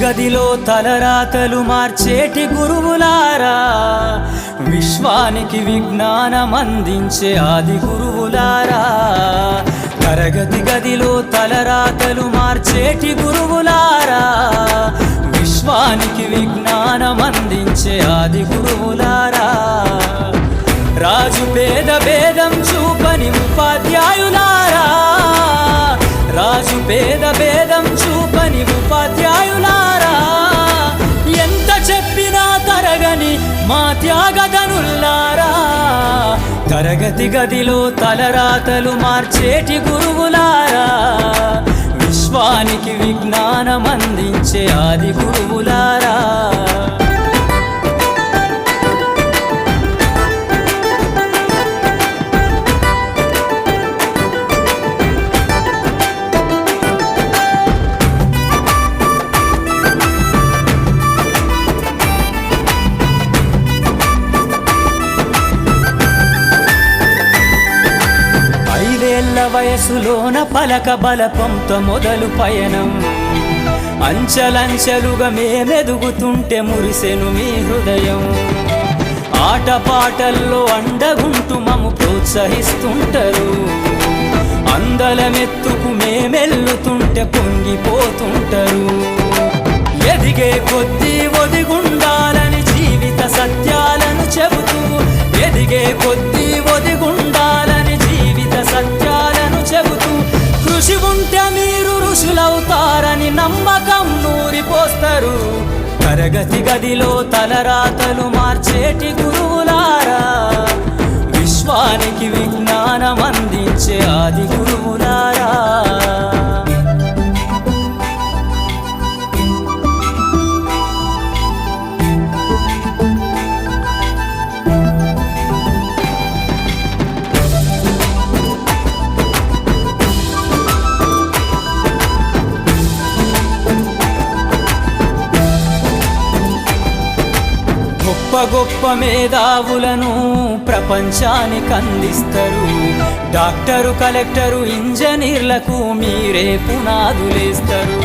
గదిలో తలరాతలు మార్చేటి గురువులారా, విశ్వానికి విజ్ఞానం అందించే ఆది గురువులారా. తరగతి గదిలో తలరాతలు మార్చేటి గురువులారా, విశ్వానికి విజ్ఞానం అందించే ఆది గురువులారా. రాజు పేద భేదం చూపని ఉపాధ్యాయులారా, రాజు పేద భేదం చూపని ఉపాధ్యాయులారా. ఎంత చెప్పినా తరగని మా త్యాగధనుల్లారా, తరగతి గదిలో తలరాతలు మార్చేటి గురువులారా, విశ్వానికి విజ్ఞానం అందించే ఆది గురువులారా. వయసులోన పలక బలపంతో మొదలు పయనం, అంచలంచెలుగా మేమెదుగుతుంటే మురిసెను మీ హృదయం. ఆటపాటల్లో అండగుంటూ మము ప్రోత్సహిస్తుంటారు, అందలమెత్తుకు మేమెల్లుతుంటే పొంగిపోతుంటారు. ఎదిగే కొద్దీ ఒదిగుండాలని జీవిత సత్యాలను చెబుతూ, ఎదిగే కొద్దీ ఒదిగుండాలని జీవిత సత్యాలను చెబుతూ, కృషి ఉంటే మీరు ఋషులవుతారని నమ్మకం నూరిపోస్తారు. తరగతి గదిలో తలరాతలు మార్చేటి గురువులారా, విశ్వానికి విజ్ఞానం అందించే ఆది గురువులారా. గొప్ప గొప్ప మేధావులను ప్రపంచానికి అందిస్తారు. డాక్టరు, కలెక్టరు, ఇంజనీర్లకు మీరే పునాదులేస్తారు.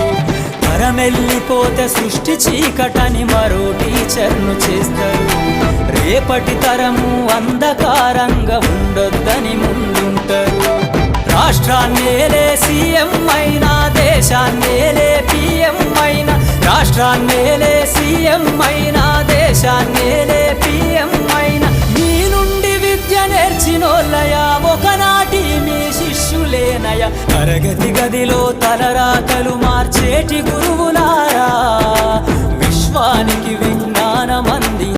తరమెల్లిపోతే సృష్టి చీకటని మరో టీచర్ను చేస్తారు. రేపటి తరము అంధకారంగా ఉండొద్దని ముందుంటారు. రాష్ట్రాన్నేలే సీఎం అయినా, దేశాన్నేలే పిఎం అయినా, రాష్ట్రాన్నేలే సీఎం అయినా, దేశాన్నేలే పిఎం అయినా, మీ నుండి విద్య నేర్చినోళ్ళయా, ఒకనాటి మీ శిష్యులేనయ. తరగతి గదిలో తలరాతలు మార్చేటి గురువులు